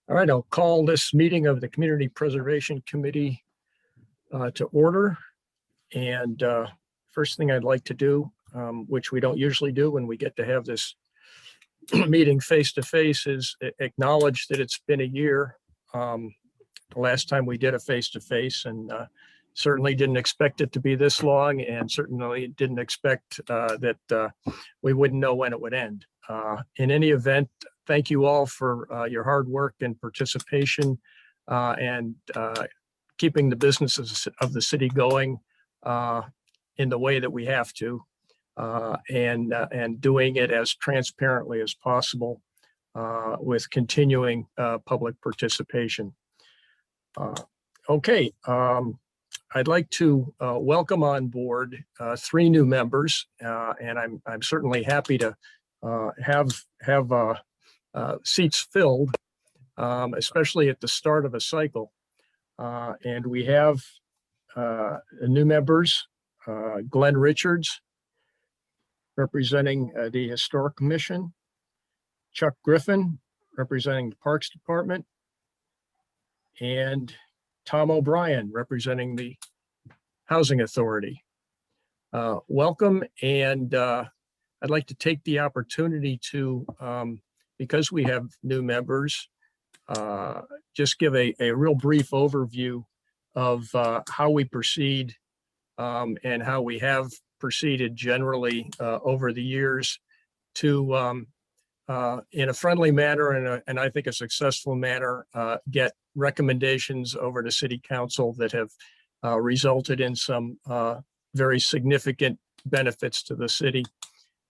All right, I'll call this meeting of the Community Preservation Committee to order. And first thing I'd like to do, which we don't usually do when we get to have this meeting face-to-face, is acknowledge that it's been a year. The last time we did a face-to-face, and certainly didn't expect it to be this long, and certainly didn't expect that we wouldn't know when it would end. In any event, thank you all for your hard work and participation and keeping the businesses of the city going in the way that we have to, and doing it as transparently as possible with continuing public participation. Okay, I'd like to welcome on board 3 new members, and I'm certainly happy to have seats filled, especially at the start of a cycle. And we have new members, Glenn Richards, representing the Historic Commission, Chuck Griffin, representing the Parks Department, and Tom O'Brien, representing the Housing Authority. Welcome, and I'd like to take the opportunity to, because we have new members, just give a real brief overview of how we proceed and how we have proceeded generally over the years to, in a friendly manner and I think a successful manner, get recommendations over to City Council that have resulted in some very significant benefits to the city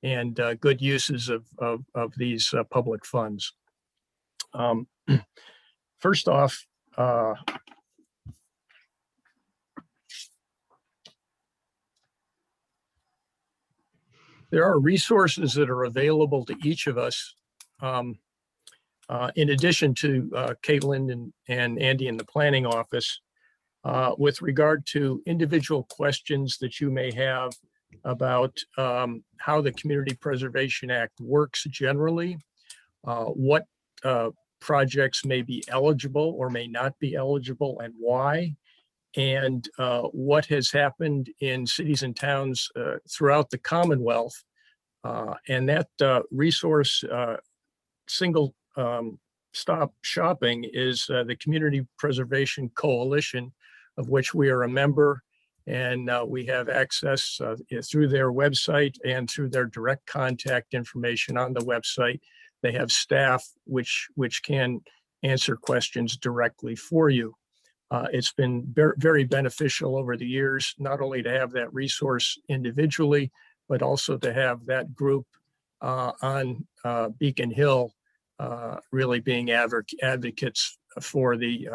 and good uses of these public funds. First off, there are resources that are available to each of us, in addition to Caitlin and Andy in the planning office, with regard to individual questions that you may have about how the Community Preservation Act works generally, what projects may be eligible or may not be eligible and why, and what has happened in cities and towns throughout the Commonwealth. And that resource single stop shopping is the Community Preservation Coalition, of which we are a member, and we have access through their website and through their direct contact information on the website. They have staff which can answer questions directly for you. It's been very beneficial over the years, not only to have that resource individually, but also to have that group on Beacon Hill really being advocates for the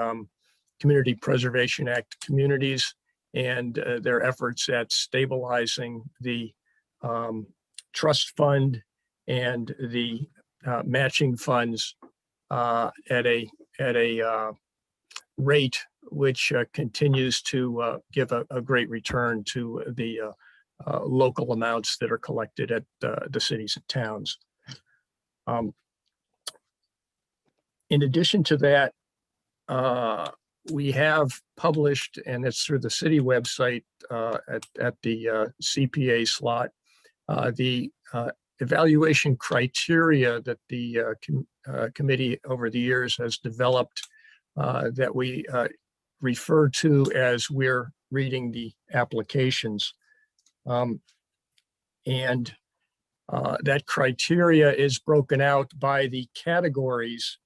Community Preservation Act communities and their efforts at stabilizing the trust fund and the matching funds at a rate which continues to give a great return to the local amounts that are collected at the cities and towns. In addition to that, we have published, and it's through the city website at the CPA slot, the evaluation criteria that the committee over the years has developed that we refer to as we're reading the applications. And that criteria is broken out by the categories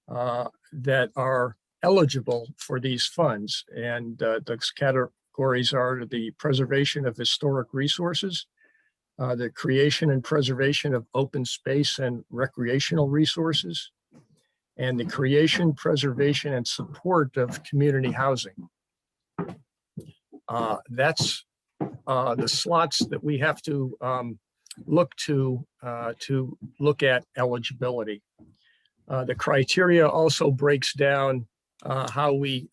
that are eligible for these funds. And those categories are the preservation of historic resources, the creation and preservation of open space and recreational resources, and the creation, preservation, and support of community housing. That's the slots that we have to look at eligibility. The criteria also breaks down how we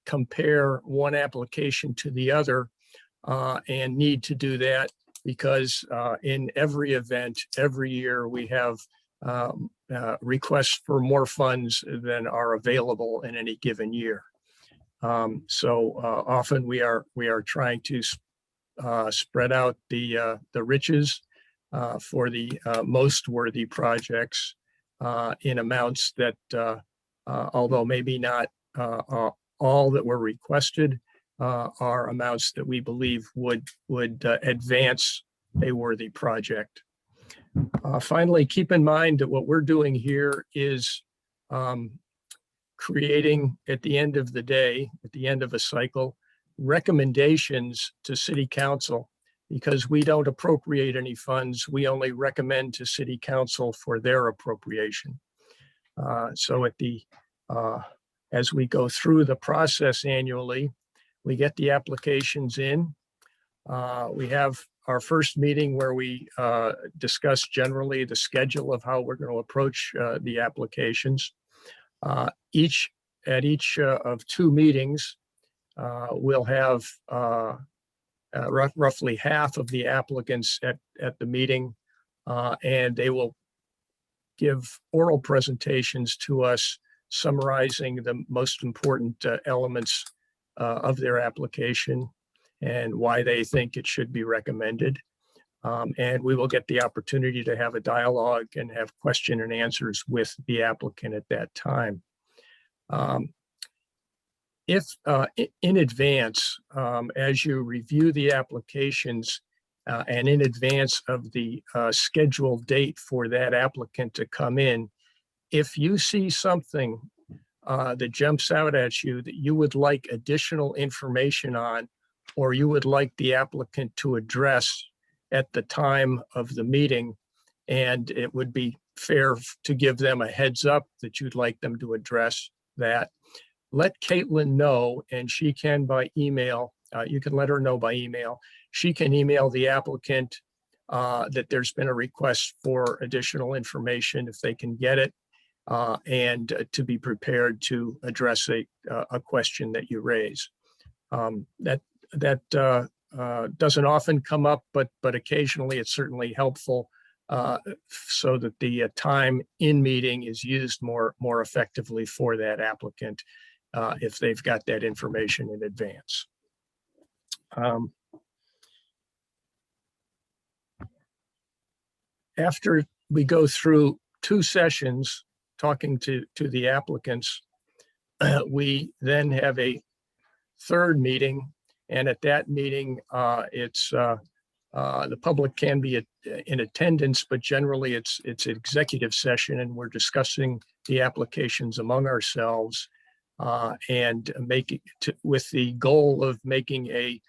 compare one application to the other, and need to do that because in every event, every year, we have requests for more funds than are available in any given year. So often we are trying to spread out the riches for the most worthy projects in amounts that, although maybe not all that were requested, are amounts that we believe would advance a worthy project. Finally, keep in mind that what we're doing here is creating, at the end of the day, at the end of a cycle, recommendations to City Council, because we don't appropriate any funds. We only recommend to City Council for their appropriation. So at the as we go through the process annually, we get the applications in. We have our first meeting where we discuss generally the schedule of how we're going to approach the applications. At each of two meetings, we'll have roughly half of the applicants at the meeting, and they will give oral presentations to us summarizing the most important elements of their application and why they think it should be recommended. And we will get the opportunity to have a dialogue and have question and answers with the applicant at that time. If in advance, as you review the applications and in advance of the scheduled date for that applicant to come in, if you see something that jumps out at you that you would like additional information on, or you would like the applicant to address at the time of the meeting, and it would be fair to give them a heads up that you'd like them to address that, let Caitlin know, and she can by email. You can let her know by email. She can email the applicant that there's been a request for additional information if they can get it, and to be prepared to address a question that you raise. That doesn't often come up, but occasionally it's certainly helpful so that the time in meeting is used more effectively for that applicant if they've got that information in advance. After we go through two sessions talking to the applicants, we then have a third meeting, and at that meeting, it's the public can be in attendance, but generally it's executive session, and we're discussing the applications among ourselves and making with the goal of making a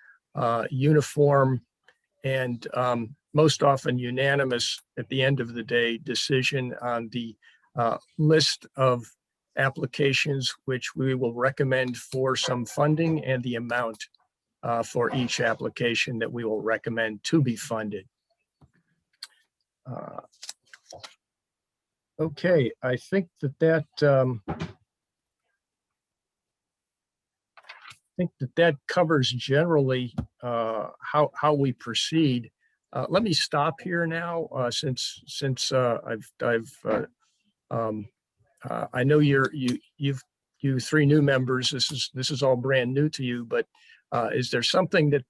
uniform and most often unanimous at the end of the day decision on the list of applications which we will recommend for some funding and the amount for each application that we will recommend to be funded. Okay, I think that covers generally how we proceed. Let me stop here now, since I know you three new members. This is all brand new to you, but is there something that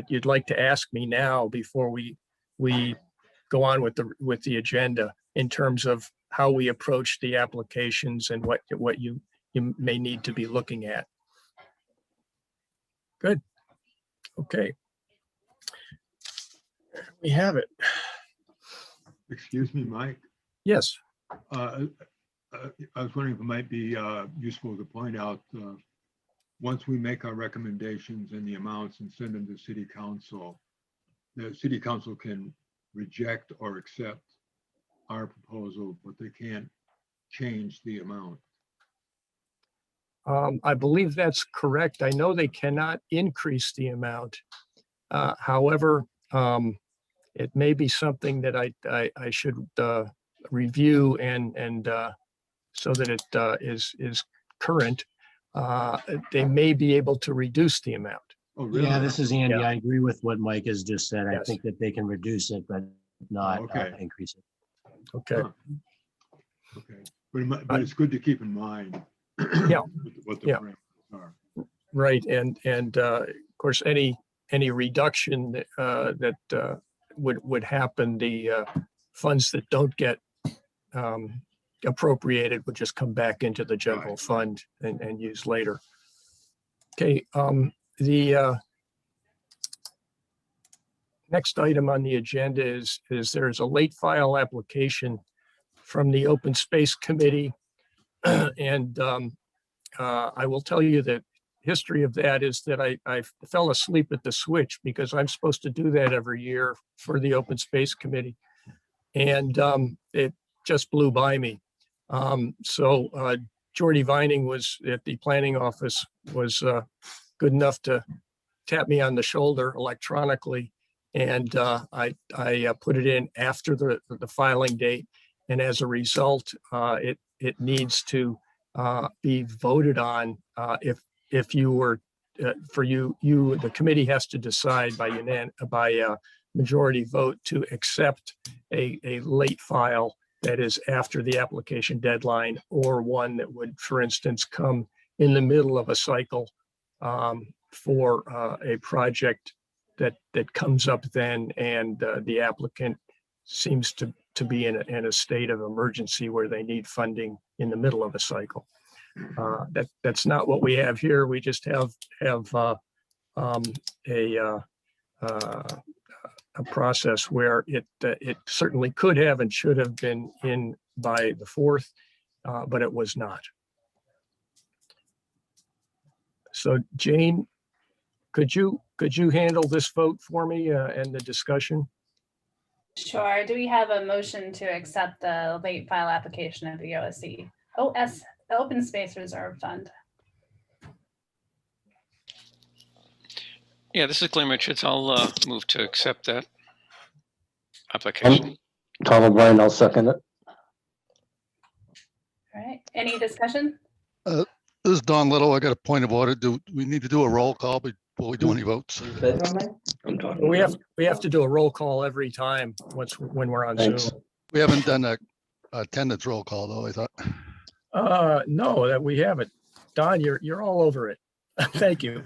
you'd like to ask me now before we go on with the agenda in terms of how we approach the applications and what you may need to be looking at? Good. Okay. We have it. Excuse me, Mike. Yes. I was wondering if it might be useful to point out, once we make our recommendations and the amounts and send them to City Council, the City Council can reject or accept our proposal, but they can't change the amount. I believe that's correct. I know they cannot increase the amount. However, it may be something that I should review and so that it is current. They may be able to reduce the amount. Oh, really? Yeah, this is Andy. Yeah. I agree with what Mike has just said. I Yes. think that they can reduce it, but not Okay. increase it. Okay, Huh. Okay, but it's good to keep in mind. Yeah. What the Yeah. parameters are. right. And of course, any reduction that would happen, the funds that don't get appropriated would just come back into the general Right. fund and use later. Okay, the next item on the agenda is there's a late file application from the Open Space Committee. And I will tell you that history of that is that I fell asleep at the switch because I'm supposed to do that every year for the Open Space Committee. And it just blew by me. So Jordy Vining was at the planning office, was good enough to tap me on the shoulder electronically. And I put it in after the filing date. And as a result, it needs to be voted on if you were the committee has to decide by majority vote to accept a late file that is after the application deadline, or one that would, for instance, come in the middle of a cycle for a project that comes up then, and the applicant seems to be in a state of emergency where they need funding in the middle of a cycle. That's not what we have here. We just have a process where it certainly could have and should have been in by the 4th, but it was not. So Jane, could you handle this vote for me and the discussion? Sure. Do we have a motion to accept the late file application of the Open Space Reserve Fund? Yeah, this is Glenn Richards. I'll move to accept that application. Tom O'Brien, I'll second it. All right. Any discussion? This is Don Little. I got a point of order. Do we need to do a roll call before we do any votes? I'm talking. We have to do a roll call every time when we're on Thanks. Zoom. We haven't done a attendance roll call though, I thought. No, that we haven't. Don, you're all over it. Thank you.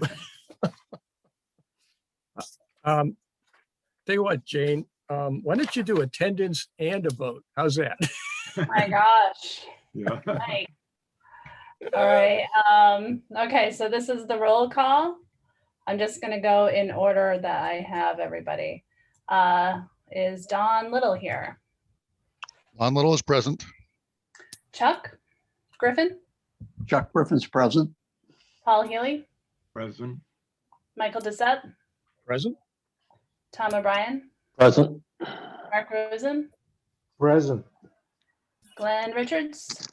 Tell you what, Jane, why don't you do attendance and a vote? How's that? My gosh. Yeah. Right. All right. Okay, so this is the roll call. I'm just going to go in order that I have everybody. Is Don Little here? Don Little is present. Chuck Griffin? Chuck Griffin's present. Paul Healy? Present. Michael Doucette? Present? Tom O'Brien? Present. Mark Rosen? Present. Glenn Richards?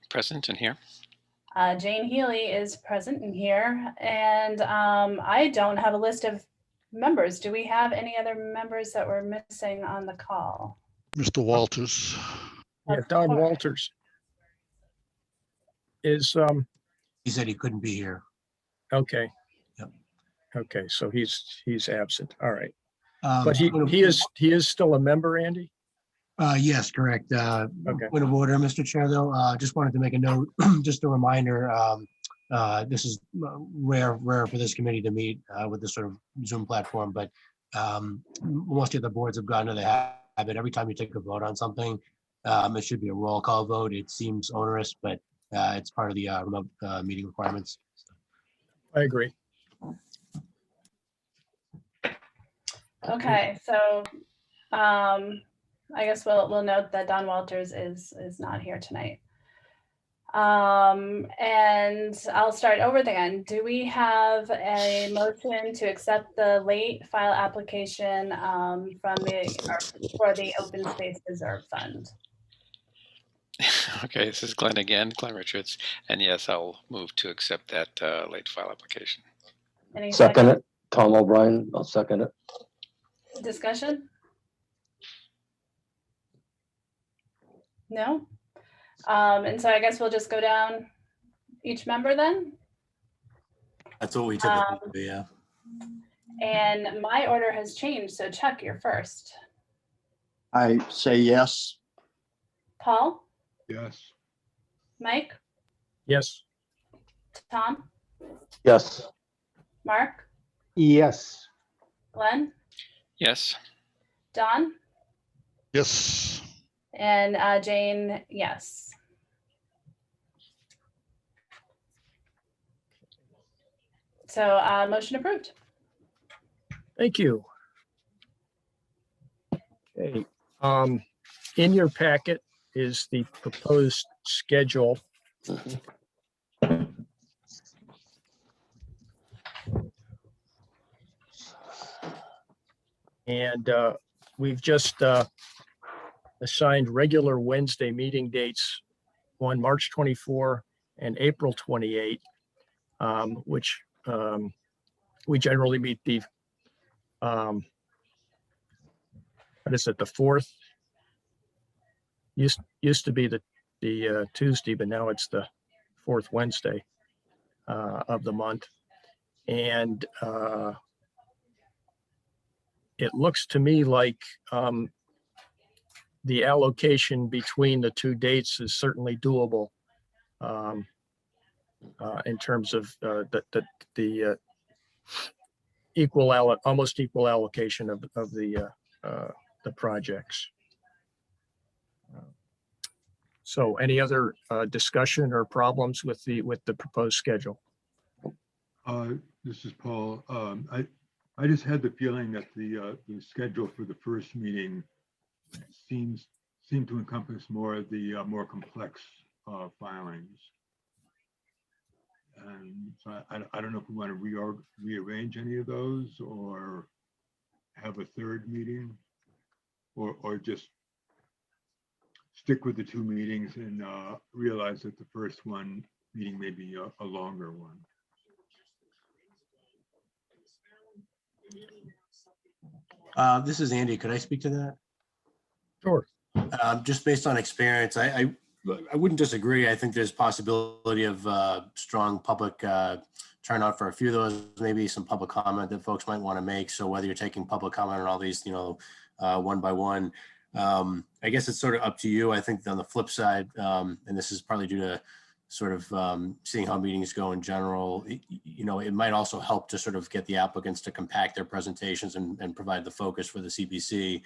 Present and here. Jane Healy is present and here. And I don't have a list of members. Do we have any other members that were missing on the call? Mr. Walters. Yeah, Of Don course. Walters is He said he couldn't be here. okay. Yep. Okay, so he's absent. All right, Um, but point of- he is still a member, Andy. Yes, correct. Okay. Point of order, Mr. Chair, though, just wanted to make a note, just a reminder, this is rare for this committee to meet with this sort of Zoom platform, but most of the boards have gotten to the habit, every time you take a vote on something, it should be a roll call vote. It seems onerous, but it's part of the remote meeting requirements. I agree. Okay, so I guess we'll note that Don Walters is not here tonight. And I'll start over again. Do we have a motion to accept the late file application for the Open Space Reserve Fund? Okay, this is Glenn again, Glenn Richards. And yes, I'll move to accept that late file application. Any Second it. Tom O'Brien, I'll second it. discussion? No? And so I guess we'll just go down each member then. That's what we typically do, yeah. And my order has changed. So Chuck, you're first. I say yes. Paul, Yes. Mike, Yes, Tom, Yes. Mark, Yes. Glenn, Yes. Don, Yes. and Jane, yes. So motion approved. thank you. Okay, in your packet is the proposed schedule. Mhm. And we've just assigned regular Wednesday meeting dates on March 24 and April 28, which we generally meet the, what is it, the 4th? Used to be the Tuesday, but now it's the 4th Wednesday of the month. And it looks to me like the allocation between the two dates is certainly doable in terms of the almost equal allocation of the projects. So any other discussion or problems with the proposed schedule? This is Paul. I just had the feeling that the schedule for the first meeting seemed to encompass more of the more complex filings. And so I don't know if we want to rearrange any of those or have a third meeting or just stick with the two meetings and realize that the first meeting may be a longer one. This is Andy. Could I speak to that? Sure. Just based on experience, I wouldn't disagree. I think there's possibility of strong public turnout for a few of those, maybe some public comment that folks might want to make. So whether you're taking public comment on all these, one by one, I guess it's sort of up to you. I think on the flip side, and this is partly due to sort of seeing how meetings go in general, it might also help to sort of get the applicants to compact their presentations and provide the focus for the CPC,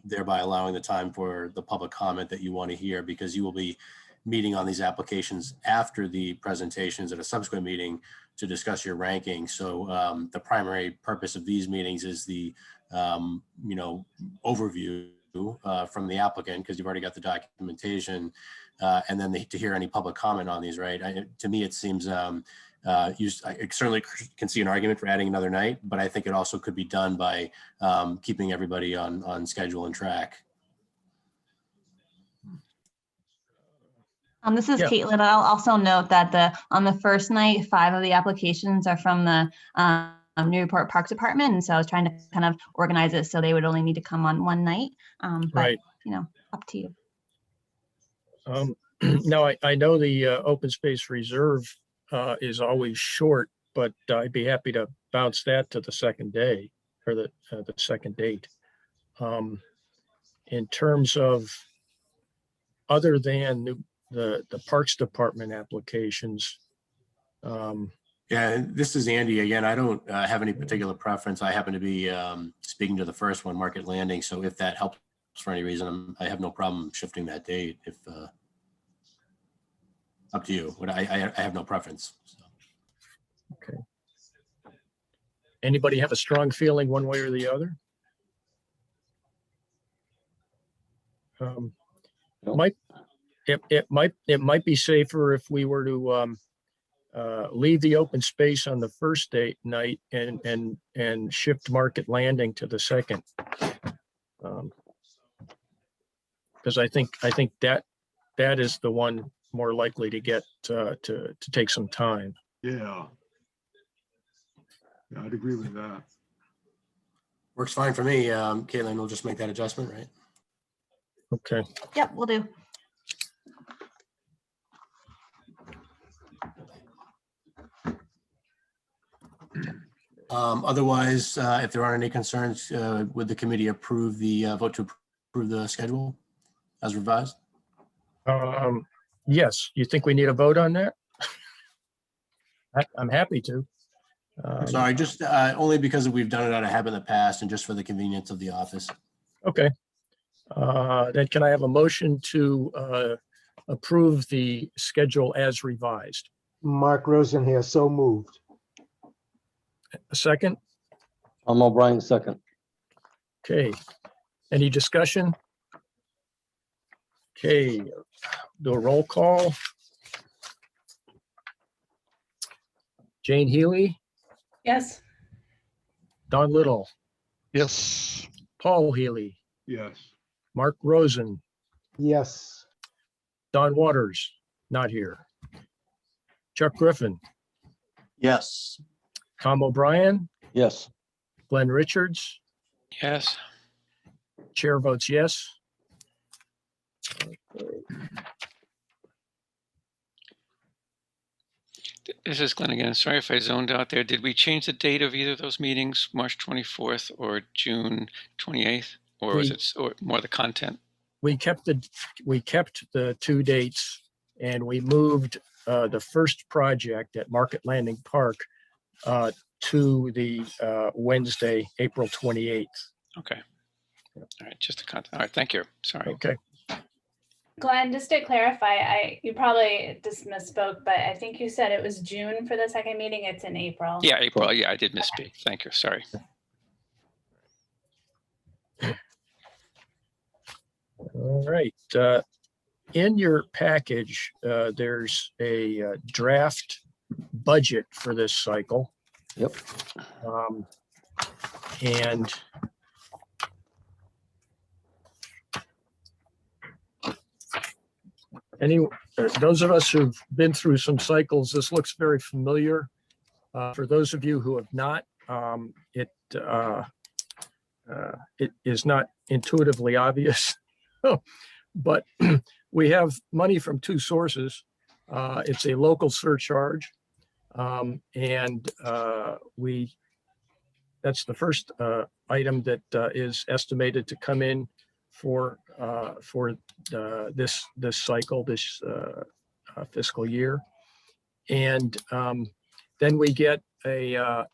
thereby allowing the time for the public comment that you want to hear, because you will be meeting on these applications after the presentations at a subsequent meeting to discuss your ranking. So the primary purpose of these meetings is the, overview from the applicant, because you've already got the documentation, and then to hear any public comment on these, right? To me, it seems, I certainly can see an argument for adding another night, but I think it also could be done by keeping everybody on schedule and track. This is Yeah. Caitlin. I'll also note that on the first night, 5 of the applications are from the Newburyport Parks Department, and so I was trying to kind of organize it so they would only need to come on one night. But Right. Up to you. Now, I know the open space reserve is always short, but I'd be happy to bounce that to the second day or the second date. In terms of other than the Parks Department applications. Yeah, this is Andy again. I don't have any particular preference. I happen to be speaking to the first one, Market Landing. So if that helps for any reason, I have no problem shifting that date. If up to you, but I have no preference. So. Okay. Anybody have a strong feeling one way or the other? No. It might be safer if we were to leave the open space on the first night and shift Market Landing to the second. Because I think that is the one more likely to get to take some time. Yeah. Yeah, I'd agree with that. Works fine for me. Caitlin, we'll just make that adjustment, right? Okay. Yep, we'll do. Otherwise, if there aren't any concerns, would the committee approve the vote to approve the schedule as revised? Yes, you think we need a vote on that? I'm happy to. Sorry, just only because we've done it out of habit in the past and just for the convenience of the office. Okay. Then can I have a motion to approve the schedule as revised? Mark Rosen here, so moved. A second? Tom O'Brien, second. Okay. Any discussion? Okay, do a roll call. Jane Healy, Yes. Don Little, Yes. Paul Healy, Yes. Mark Rosen, Yes. Don Waters, not here. Chuck Griffin, Yes. Tom O'Brien, Yes. Glenn Richards, Yes. chair votes yes. This is Glenn again. Sorry if I zoned out there. Did we change the date of either of those meetings, March 24th or June 28th? Or was it or more the content? We kept the two dates and we moved the first project at Market Landing Park to the Wednesday, April 28th. Okay. All right, just the content. All right, thank you. Sorry. Okay. Glenn, just to clarify, you probably just misspoke, but I think you said it was June for the second meeting. It's in April. Yeah, April. Yeah, I did misspeak. Thank you. Sorry. All right. In your package, there's a draft budget for this cycle. Yep. And those of us who've been through some cycles, this looks very familiar. For those of you who have not, it is not intuitively obvious, but we have money from two sources. It's a local surcharge, and that's the first item that is estimated to come in for this cycle, this fiscal year. And then we get an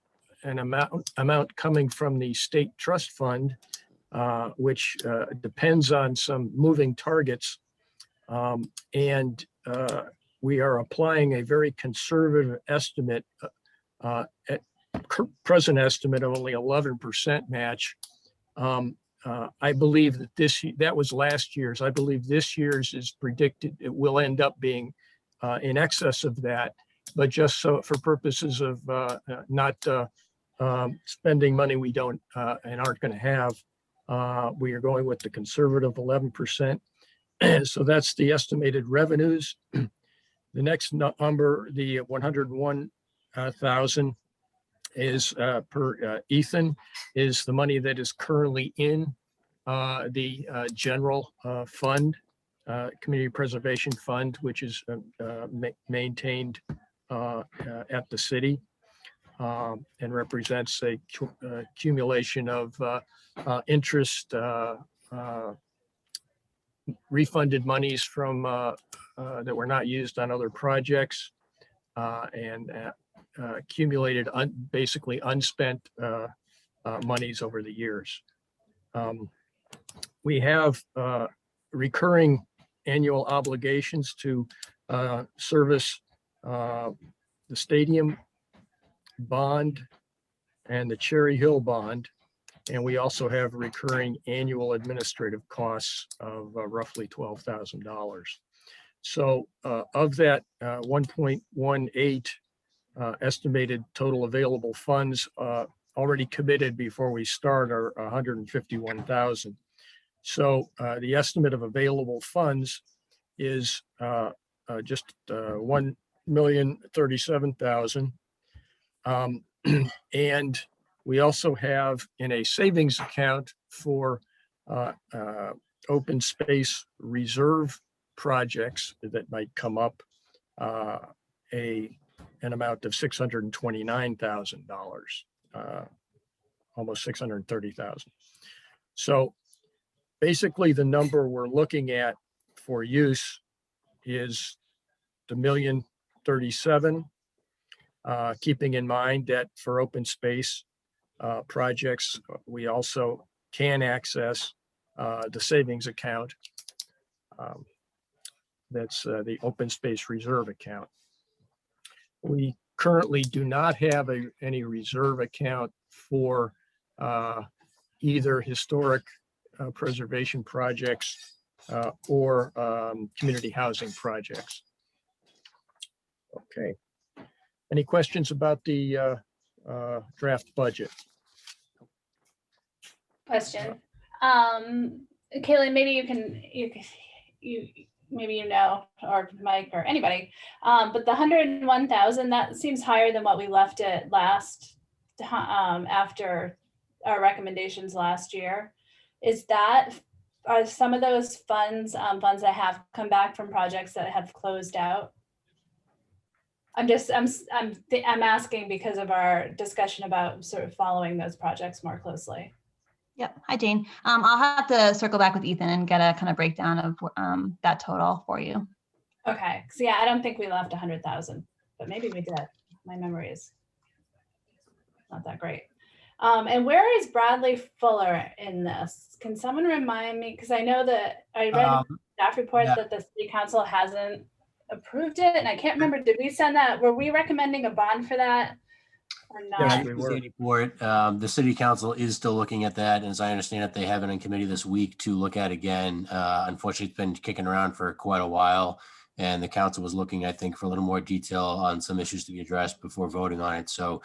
amount coming from the state trust fund, which depends on some moving targets. And we are applying a very conservative estimate, at present estimate of only 11% match. I believe that that was last year's. I believe this year's is predicted, it will end up being in excess of that. But just so for purposes of not spending money we don't and aren't going to have, we are going with the conservative 11%. So that's the estimated revenues. The next number, the 101,000 is per Ethan, is the money that is currently in the general fund, community preservation fund, which is maintained at the city, and represents a accumulation of interest, refunded monies from that were not used on other projects, and accumulated basically unspent monies over the years. We have recurring annual obligations to service the stadium bond and the Cherry Hill bond. And we also have recurring annual administrative costs of roughly $12,000. So of that 1.18 estimated total available funds already committed before we start are 151,000. So the estimate of available funds is just 1,037,000. And we also have in a savings account for open space reserve projects that might come up, an amount of $629,000, almost 630,000. So Basically, the number we're looking at for use is the 1,037,000. Keeping in mind that for open space projects, we also can access the savings account. That's the open space reserve account. We currently do not have any reserve account for either historic preservation projects or community housing projects. Okay. Any questions about the draft budget? Question. Kaylee, maybe maybe you know, or Mike or anybody, but the 101,000, that seems higher than what we left it last after our recommendations last year. Are some of those funds funds that have come back from projects that have closed out? I'm asking because of our discussion about sort of following those projects more closely. Yep. Hi, Jane. I'll have to circle back with Ethan and get a kind of breakdown of that total for you. Okay. So yeah, I don't think we left 100,000, but maybe we did. My memory is not that great. And where is Bradley Fuller in this? Can someone remind me? Because I know that I read in the staff report that the city council hasn't approved it, and I can't remember. Did we send that? Were we recommending a bond for that or not? Yes, we were. The city council is still looking at that, and as I understand it, they have it in committee this week to look at again. Unfortunately, it's been kicking around for quite a while, and the council was looking, I think, for a little more detail on some issues to be addressed before voting on it. So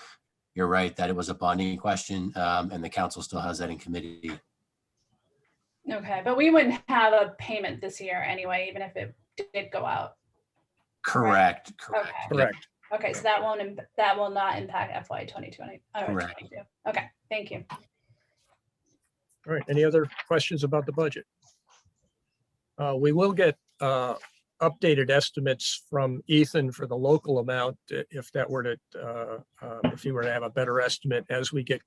you're right that it was a bonding question, and the council still has that in committee. Okay, but we wouldn't have a payment this year anyway, even if it did go out. Correct. Okay. Correct. Okay, so that will not impact FY 2020. Correct. 22. Okay, thank you. All right. Any other questions about the budget? We will get updated estimates from Ethan for the local amount if that were to if he were to have a better estimate as we get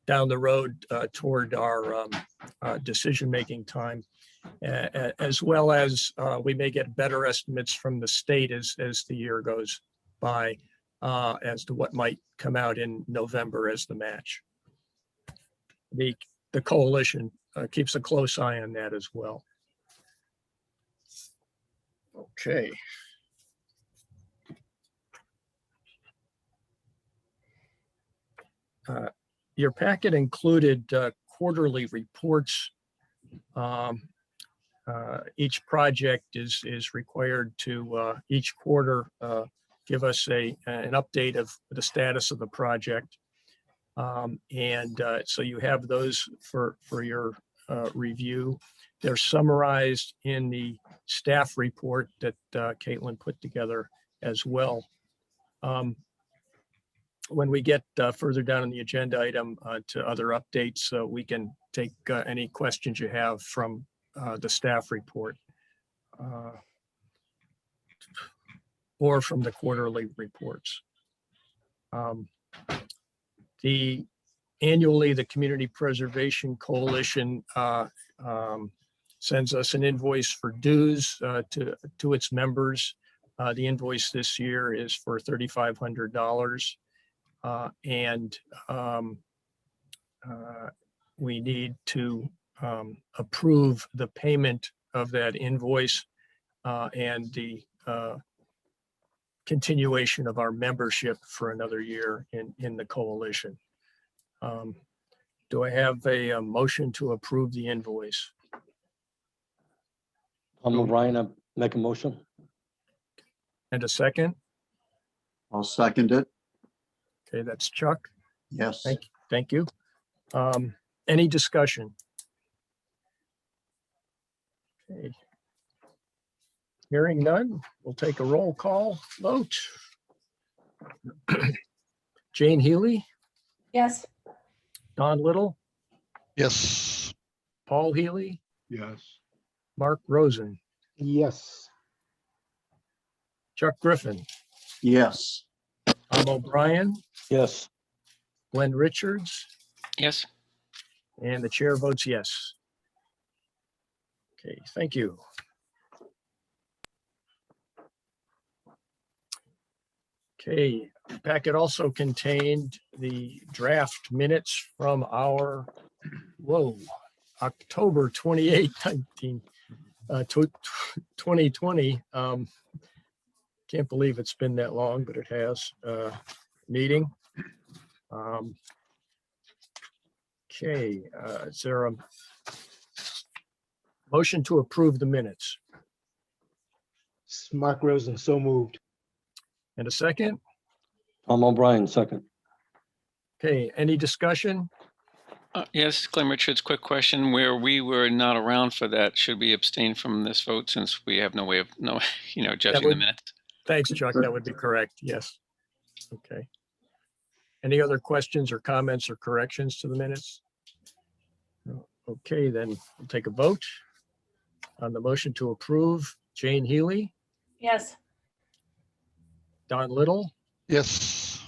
down the road toward our decision-making time, as well as we may get better estimates from the state as the year goes by as to what might come out in November as the match. The coalition keeps a close eye on that as well. Okay. Your packet included quarterly reports. Each project is required to each quarter give us an update of the status of the project. So you have those for your review. They're summarized in the staff report that Caitlin put together as well. When we get further down in the agenda item to other updates, we can take any questions you have from the staff report or from the quarterly reports. Annually, the Community Preservation Coalition sends us an invoice for dues to its members. The invoice this year is for $3,500. And we need to approve the payment of that invoice and the continuation of our membership for another year in the coalition. Do I have a motion to approve the invoice? I'm O'Brien, I make a motion. And a second? I'll second it. Okay, that's Chuck. Yes. Thank you. Any discussion? Okay. Hearing none, we'll take a roll call vote. Jane Healy, Yes. Don Little, Yes. Paul Healy, Yes. Mark Rosen, Yes. Chuck Griffin, Yes. Tom O'Brien, Yes. Glenn Richards, Yes. and the chair votes yes. Okay, thank you. Okay, the packet also contained the draft minutes from our, October 28, 2020. Can't believe it's been that long, but it has, meeting. Okay, is there a motion to approve the minutes? Mark Rosen, so moved. And a second? Tom O'Brien, second. Okay, any discussion? Yes, Glenn Richards, quick question. Where we were not around for that, should we abstain from this vote since we have no way of, judging the would- minutes? Thanks, Chuck. That would be correct. Yes. Okay. Any other questions or comments or corrections to the minutes? Okay, then we'll take a vote on the motion to approve. Jane Healy, Yes. Don Little, Yes.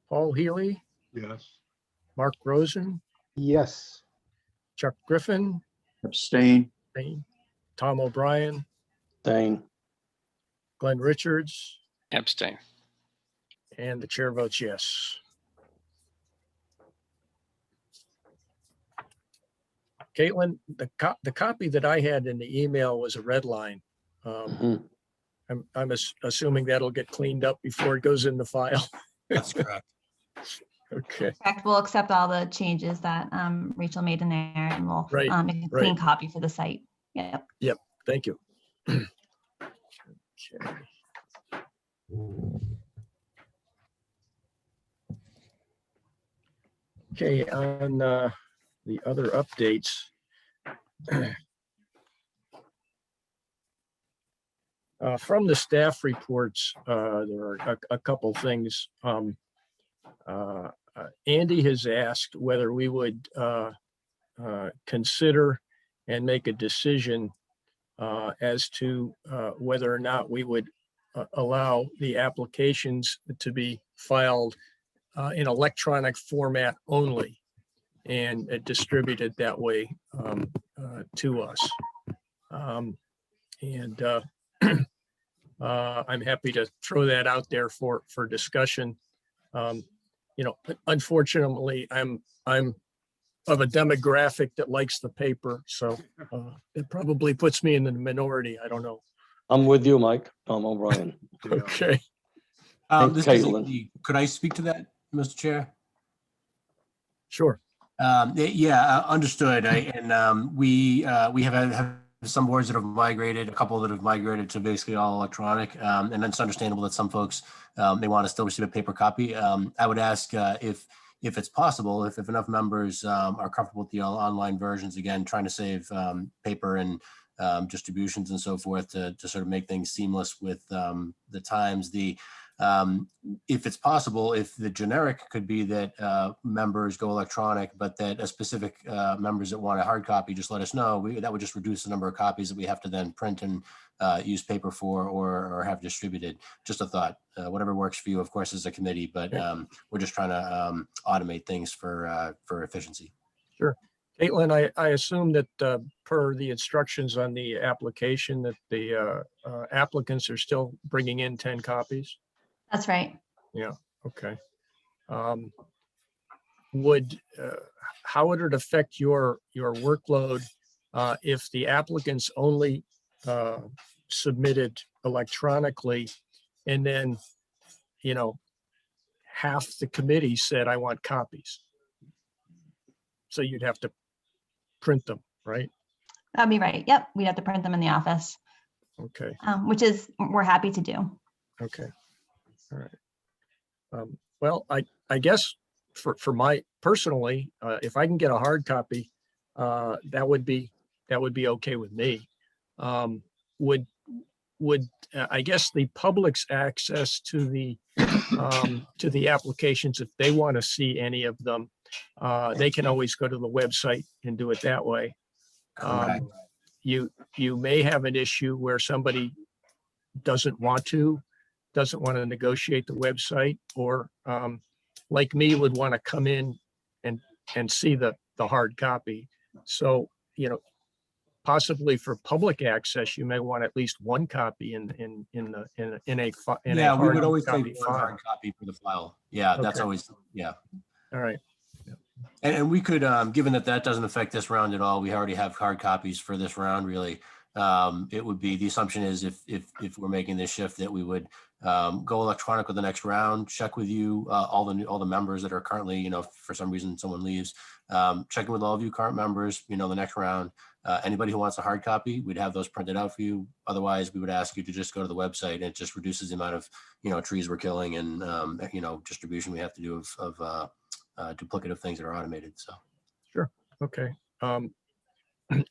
Paul Healy, Yes. Mark Rosen, Yes. Chuck Griffin, Abstain. Tom O'Brien, Dane. Glenn Richards, Abstain. and the chair votes yes. Caitlin, the copy that I had in the email was a red line. Mhm. I'm assuming that'll get cleaned up before it goes in the file. That's correct. Okay, Correct. We'll accept all the changes that Rachel made in there and we'll Right, make a clean right. copy for the site. Yep. thank you. Okay. Okay, on the other updates. From the staff reports, there are a couple things. Andy has asked whether we would consider and make a decision as to whether or not we would allow the applications to be filed in electronic format only and distributed that way to us. And I'm happy to throw that out there for discussion. Unfortunately, I'm of a demographic that likes the paper, so it probably puts me in the minority. I don't know. I'm with you, Mike. Tom O'Brien. Yeah. Okay, And This is Caitlin. Andy. Could I speak to that, Mr. Chair? sure. Yeah, understood. We have some boards that have migrated, a couple that have migrated to basically all electronic. And it's understandable that some folks may want to still receive a paper copy. I would ask if it's possible, if enough members are comfortable with the online versions, again, trying to save paper and distributions and so forth to sort of make things seamless with the times. If it's possible, if the generic could be that members go electronic, but that a specific members that want a hard copy, just let us know. That would just reduce the number of copies that we have to then print and use paper for or have distributed. Just a thought, whatever works for you, of course, as a committee, but we're just trying to automate things for efficiency. Sure. Caitlin, I assume that per the instructions on the application that the applicants are still bringing in 10 copies? That's right. Okay. How would it affect your workload if the applicants only submitted electronically and then, half the committee said, I want copies? So you'd have to print them, right? That'd be right. Yep. We'd have to print them in the office, Okay, which is we're happy to do. okay. All right. Well, I guess for my personally, if I can get a hard copy, that would be okay with me. Would I guess the public's access to the applications, if they want to see any of them, they can always go to the website and do it that way. Correct. You may have an issue where somebody doesn't want to negotiate the website, or like me, would want to come in and see the hard copy. So, possibly for public access, you may want at least one copy in a Yeah, we would hard always copy take one file. hard copy for the file. Yeah, that's Okay. always, yeah. All right. And we could, given that that doesn't affect this round at all, we already have hard copies for this round, really. It would be, the assumption is if we're making this shift, that we would go electronic with the next round, check with you, all the members that are currently, you know, if for some reason someone leaves, checking with all of you current members, you know, the next round. Anybody who wants a hard copy, we'd have those printed out for you. Otherwise, we would ask you to just go to the website, and it just reduces the amount of, you know, trees we're killing and, you know, distribution we have to do of duplicative things that are automated. So. Sure. Okay.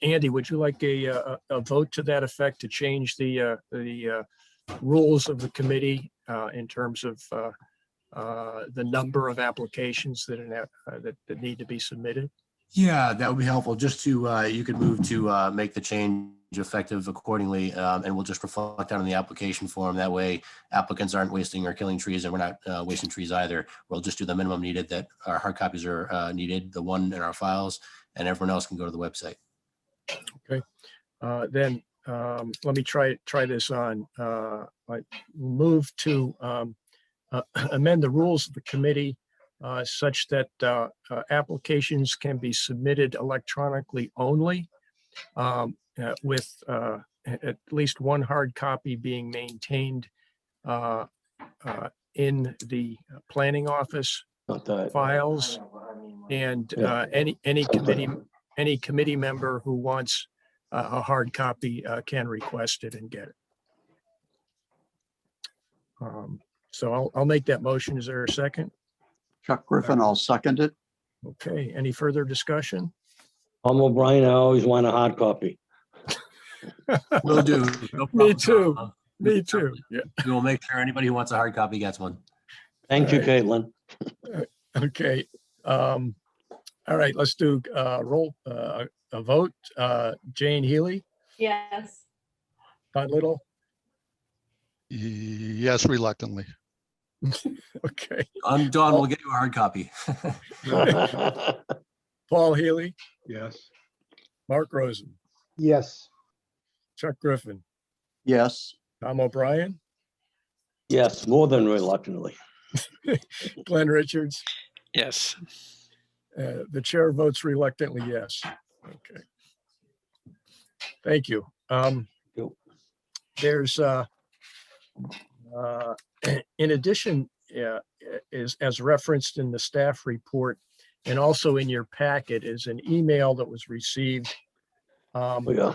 Andy, would you like a vote to that effect to change the rules of the committee in terms of the number of applications that need to be submitted? Yeah, that would be helpful. Just to, you could move to make the change effective accordingly, and we'll just reflect that on the application form. That way applicants aren't wasting or killing trees, and we're not wasting trees either. We'll just do the minimum needed, that our hard copies are needed, the one in our files, and everyone else can go to the website. Okay. Then let me try this on. I move to amend the rules of the committee such that applications can be submitted electronically only, with at least one hard copy being maintained in the planning office Not that. files, and Yeah. any committee member who wants a hard copy can request it and get it. So I'll make that motion. Is there a second? Chuck Griffin, I'll second it. Okay, any further discussion? I'm O'Brien. I always want a hard copy. Will do. No Me problem. too. Me too. Yeah. We will make sure anybody who wants a hard copy gets one. Thank you, All Caitlin. Okay. All right, let's do a vote. Jane Healy, Yes. Todd Little. Yes, reluctantly. Okay. I'm Don. We'll get you a hard copy. Paul Healy, Yes. Mark Rosen, Yes. Chuck Griffin, Yes. Tom O'Brien, Yes, more than reluctantly. Glenn Richards. Yes. The chair votes reluctantly yes. Okay. Thank you. Yep. There's in addition, is as referenced in the staff report and also in your packet, is an email that was received Yeah.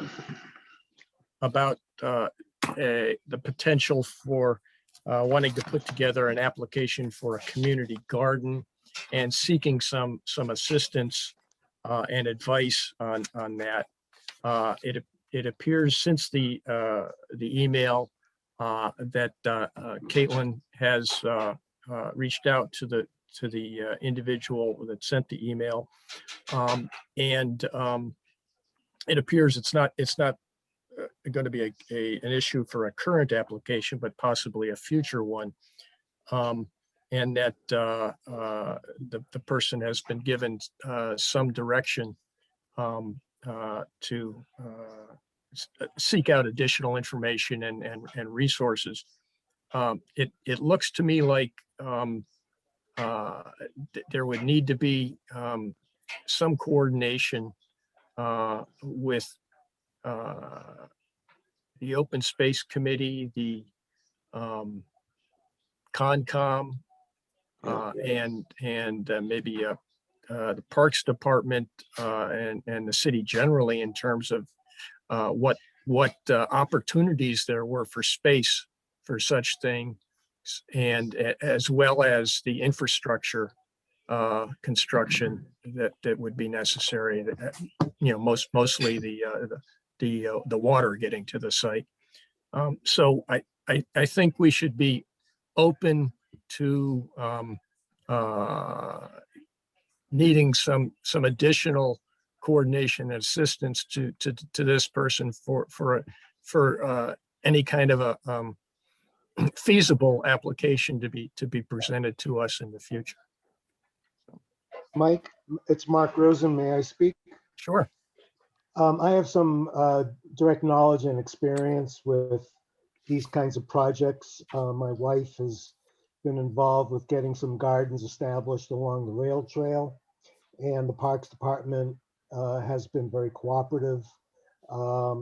about the potential for wanting to put together an application for a community garden and seeking some assistance and advice on that. It appears since the email that Caitlin has reached out to the individual that sent the email, and it appears it's not going to be an issue for a current application, but possibly a future one. And that the person has been given some direction to seek out additional information and resources. It looks to me like there would need to be some coordination with the Open Space Committee, the Concom, and maybe the Parks Department and the city generally, in terms of what opportunities there were for space for such things, and as well as the infrastructure construction that would be necessary. Mostly the water getting to the site. So I think we should be open to needing some additional coordination and assistance to this person for any kind of a feasible application to be presented to us in the future. Mike, it's Mark Rosen. May I speak? Sure. I have some direct knowledge and experience with these kinds of projects. My wife has been involved with getting some gardens established along the rail trail, and the Parks Department has been very cooperative.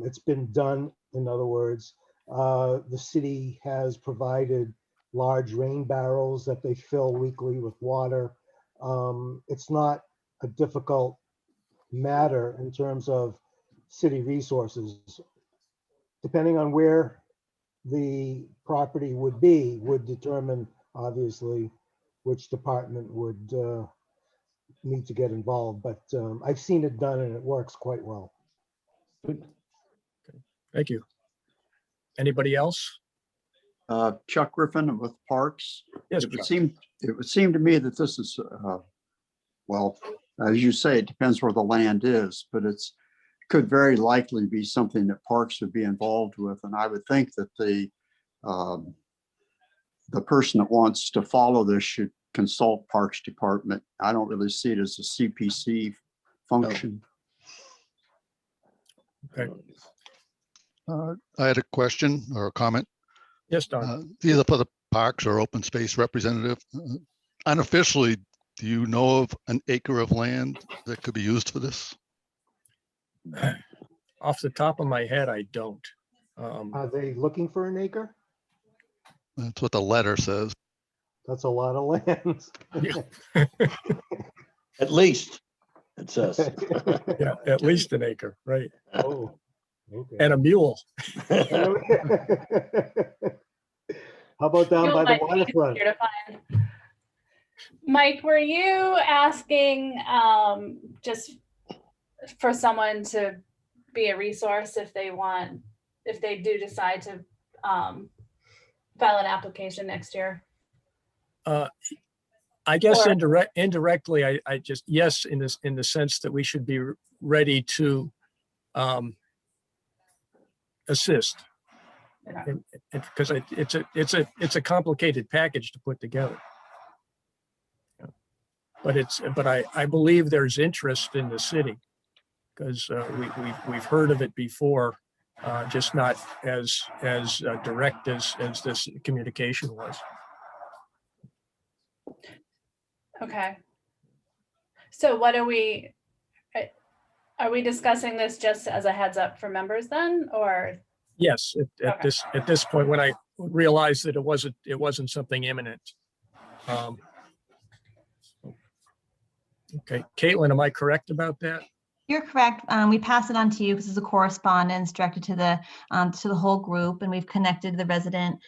It's been done, in other words. The city has provided large rain barrels that they fill weekly with water. It's not a difficult matter in terms of city resources. Depending on where the property would be, would determine, obviously, which department would need to get involved. But I've seen it done and it works quite well. Thank you. Anybody else? Chuck Griffin with Parks. Yes, It would Chuck. seem to me that this is, well, as you say, it depends where the land is, but could very likely be something that Parks would be involved with. And I would think that the person that wants to follow this should consult Parks Department. I don't really see it as a CPC function. Okay. I had a question or a comment. Yes, Don. Either for the parks or open space representative. Unofficially, do you know of an acre of land that could be used for this? Off the top of my head, I don't. Are they looking for an acre? That's what the letter says. That's a lot of land. At least, it says. Yeah, at least an acre, right? Oh, okay. And a mule. How about down by the waterfront? Here to find. Mike, were you asking just for someone to be a resource if they do decide to file an application next year? I guess Or- indirectly, I just, yes, in the sense that we should be ready to assist. Okay. Because it's a complicated package to put together. But I believe there's interest in the city because we've heard of it before, just not as direct as this communication was. Okay. So what are we discussing this just as a heads up for members then, or? Yes, at Okay. this point, when I realized that it wasn't something imminent. Okay, Caitlin, am I correct about that? You're correct. We pass it on to you because it's a correspondence directed to the whole group, and we've connected the resident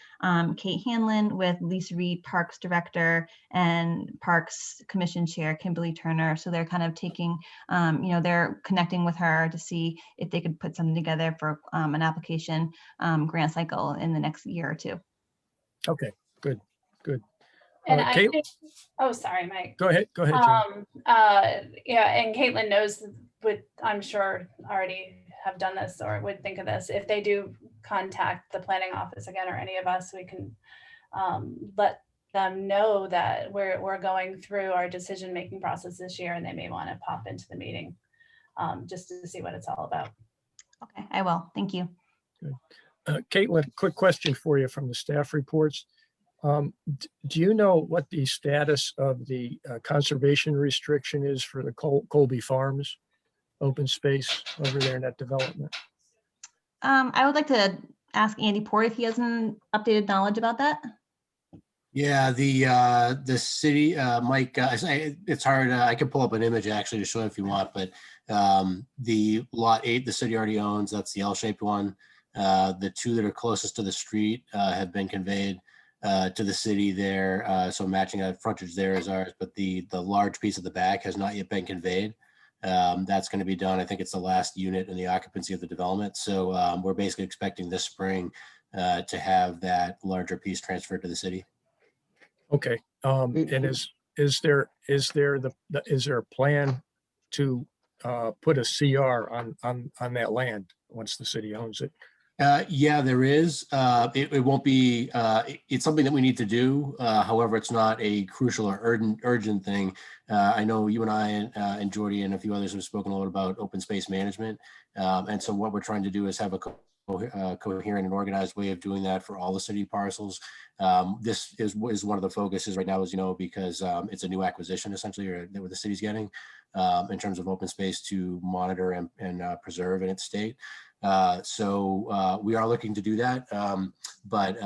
Kate Hanlon with Lisa Reed, Parks Director, and Parks Commission Chair Kimberly Turner. So they're kind of taking, they're connecting with her to see if they could put something together for an application grant cycle in the next year or two. Okay, good. And I Kate, think, oh, sorry, Mike. go ahead, Jane. Yeah, and Caitlin knows, I'm sure already have done this or would think of this. If they do contact the planning office again, or any of us, we can let them know that we're going through our decision-making process this year, and they may want to pop into the meeting just to see what it's all about. Okay, I will. Thank you. Caitlin, quick question for you from the staff reports. Do you know what the status of the conservation restriction is for the Colby Farms open space over there in that development? I would like to ask Andy Port if he has an updated knowledge about that. Yeah, the city, Mike, it's hard. I could pull up an image actually to show if you want, but the lot 8, the city already owns. That's the L-shaped one. The 2 that are closest to the street have been conveyed to the city there. So matching that frontage there is ours, but the large piece of the back has not yet been conveyed. That's going to be done. I think it's the last unit in the occupancy of the development. So we're basically expecting this spring to have that larger piece transferred to the city. Okay, and is there a plan to put a CR on that land once the city owns it? Yeah, there is. It won't be, it's something that we need to do. However, it's not a crucial or urgent thing. I know you and I and Jordy and a few others have spoken a lot about open space management. And so what we're trying to do is have a coherent and organized way of doing that for all the city parcels. This is one of the focuses right now, as you know, because it's a new acquisition essentially, or that the city's getting in terms of open space to monitor and preserve in its state. So we are looking to do that, but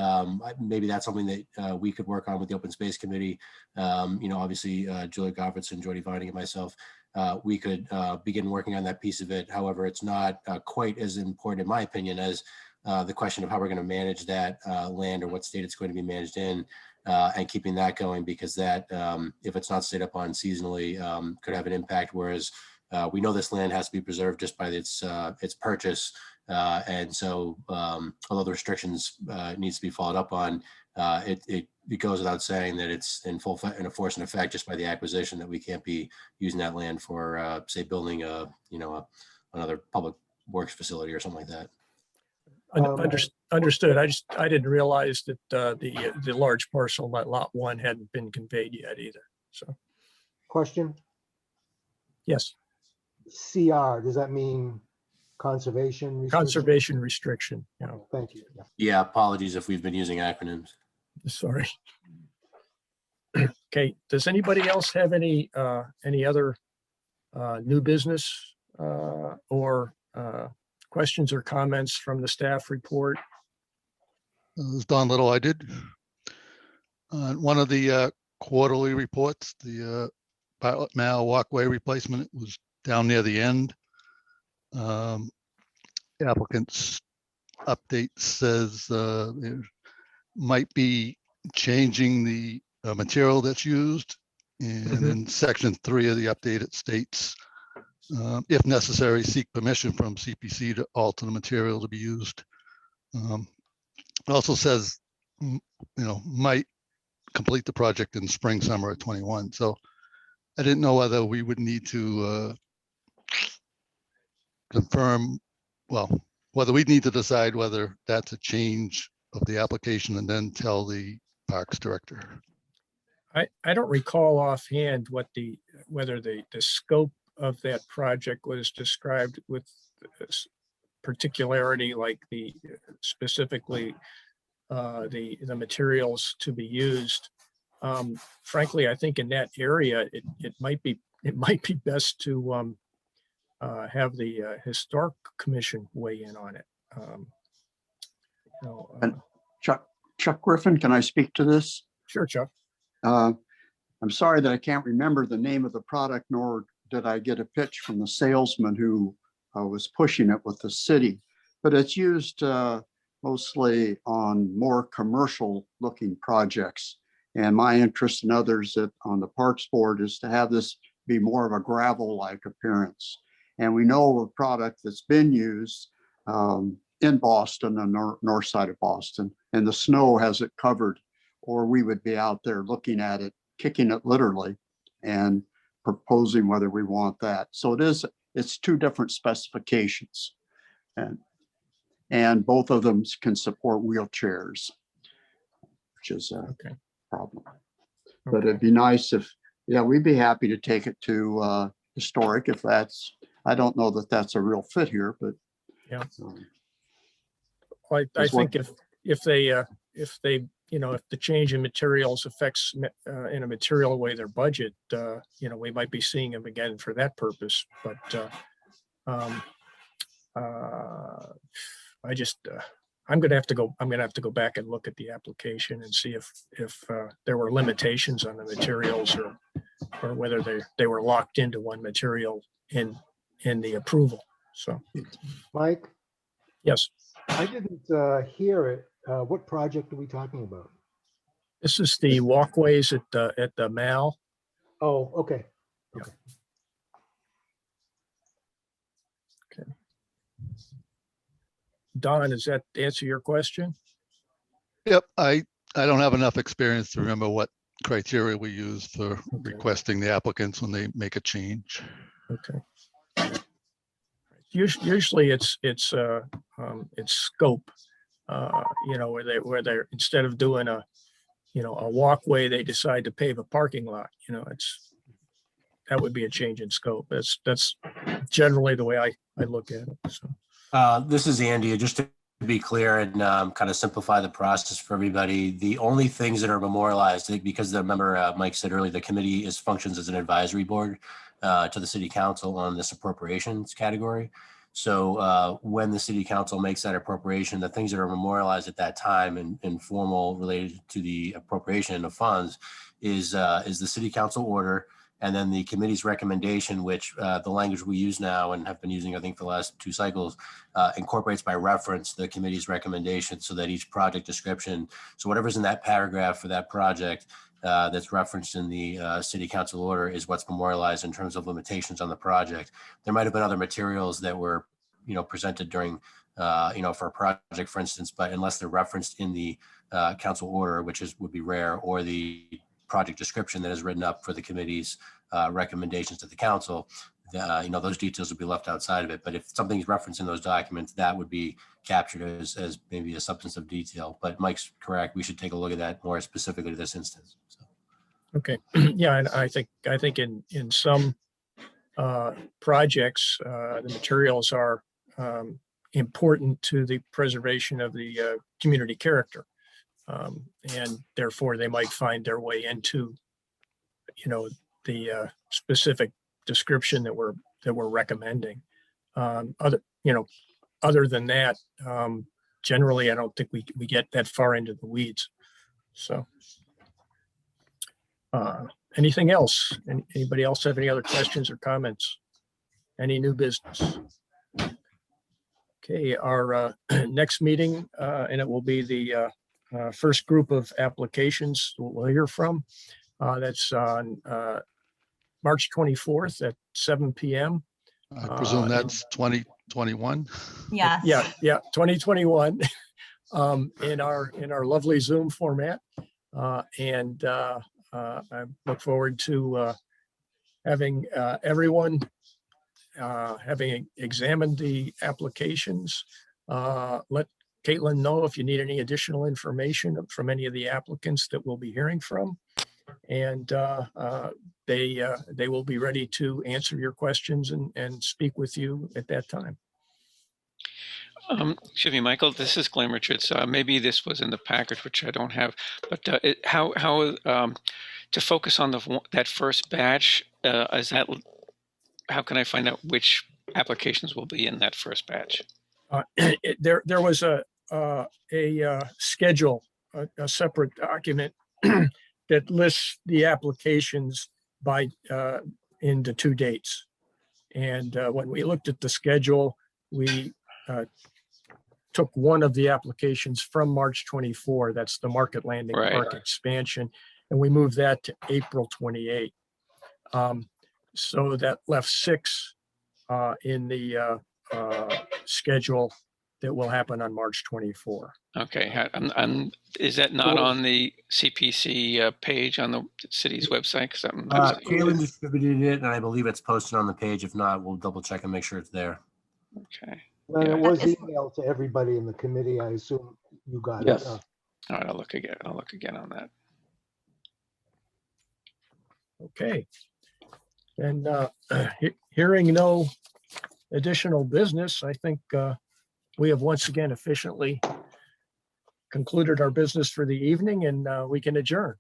maybe that's something that we could work on with the Open Space Committee. Obviously, Julia Goffredson, Jody Vining, and myself, we could begin working on that piece of it. However, it's not quite as important, in my opinion, as the question of how we're going to manage that land or what state it's going to be managed in, and keeping that going, because that, if it's not stayed up on seasonally, could have an impact. Whereas we know this land has to be preserved just by its purchase. And so although the restrictions needs to be followed up on, it goes without saying that it's in force and effect just by the acquisition, that we can't be using that land for, say, building another public works facility or something like that. Understood. I didn't realize that the large parcel, that lot 1, hadn't been conveyed yet either. So, Question, yes, CR, does that mean conservation? restriction? conservation restriction. Thank you. Yeah. Yeah, apologies if we've been using acronyms. Sorry. Okay. Does anybody else have any other new business or questions or comments from the staff report? This is Don Little. I did one of the quarterly reports, the Pilot Mile walkway replacement was down near the end. The applicant's update says it might be changing the material that's used. And in section 3 of the update, it states, if necessary, seek permission from CPC to alter the material to be used. It also says, might complete the project in spring, summer of 21. So I didn't know whether we would need to confirm, whether we'd need to decide whether that's a change of the application and then tell the parks director. I don't recall offhand whether the scope of that project was described with particularity, like specifically the materials to be used. Frankly, I think in that area, it might be best to have the historic commission weigh in on it. And Chuck Griffin, can I speak to this? Sure, Chuck. I'm sorry that I can't remember the name of the product, nor did I get a pitch from the salesman who was pushing it with the city, but it's used mostly on more commercial looking projects. And my interest and others on the Parks Board is to have this be more of a gravel-like appearance. And we know of a product that's been used in Boston, the north side of Boston, and the snow has it covered, or we would be out there looking at it, kicking it literally, and proposing whether we want that. So it's 2 different specifications, and both of them can support wheelchairs, which is a problem. But it'd be nice if, we'd be happy to take it to historic if that's, I don't know that that's a real fit here, but yeah. I think if the change in materials affects in a material way their budget, we might be seeing them again for that purpose. But I'm going to have to go back and look at the application and see if there were limitations on the materials, or whether they were locked into one material in the approval. So, Mike? Yes. I didn't hear it. What project are we talking about? This is the walkways at the Mall. Oh, okay. Yeah. Okay. Don, does that answer your question? Yep, I don't have enough experience to remember what criteria we use for requesting the applicants when they make a change. Okay. Usually it's scope, where they're, instead of doing a walkway, they decide to pave a parking lot. That would be a change in scope. That's generally the way I look at it. So. This is Andy. Just to be clear and kind of simplify the process for everybody, the only things that are memorialized, because the member Mike said earlier, the committee functions as an advisory board to the city council on this appropriations category. So when the city council makes that appropriation, the things that are memorialized at that time and formal related to the appropriation of funds is the city council order, and then the committee's recommendation, which the language we use now and have been using, I think, for the last 2 cycles, incorporates by reference the committee's recommendation, so that each project description, so whatever's in that paragraph for that project that's referenced in the city council order is what's memorialized in terms of limitations on the project. There might have been other materials that were, presented during, for a project, for instance, but unless they're referenced in the council order, which would be rare, or the project description that is written up for the committee's recommendations to the council, those details would be left outside of it. But if something's referenced in those documents, that would be captured as maybe a substantive detail. But Mike's correct. We should take a look at that more specifically to this instance. So. Okay. Yeah, and I think in some projects, the materials are important to the preservation of the community character. And therefore they might find their way into, the specific description that we're recommending. Other than that, generally, I don't think we get that far into the weeds. So, anything else? Anybody else have any other questions or comments? Any new business? Okay, our next meeting, and it will be the first group of applications we'll hear from. That's on March 24th at 7 p.m. I presume that's 2021. Yes. Yeah, 2021 in our lovely Zoom format. And I look forward to having everyone having examined the applications. Let Caitlin know if you need any additional information from any of the applicants that we'll be hearing from. And they will be ready to answer your questions and speak with you at that time. Excuse me, Michael, this is Glenn Richards. Maybe this was in the package, which I don't have, but how to focus on that first batch, how can I find out which applications will be in that first batch? There was a schedule, a separate document that lists the applications by into 2 dates. And when we looked at the schedule, we took one of the applications from March 24, that's the Market Landing Park expansion, and we moved that to April 28. So that left 6 in the schedule that will happen on March 24. Okay, is that not on the CPC page on the city's website? Caitlin distributed it, and I believe it's posted on the page. If not, we'll double check and make sure it's there. Okay. And it was emailed to everybody in the committee. I assume you got Yes. it. All right, I'll look again on that. Okay. And hearing no additional business, I think we have once again officially concluded our business for the evening, and we can adjourn.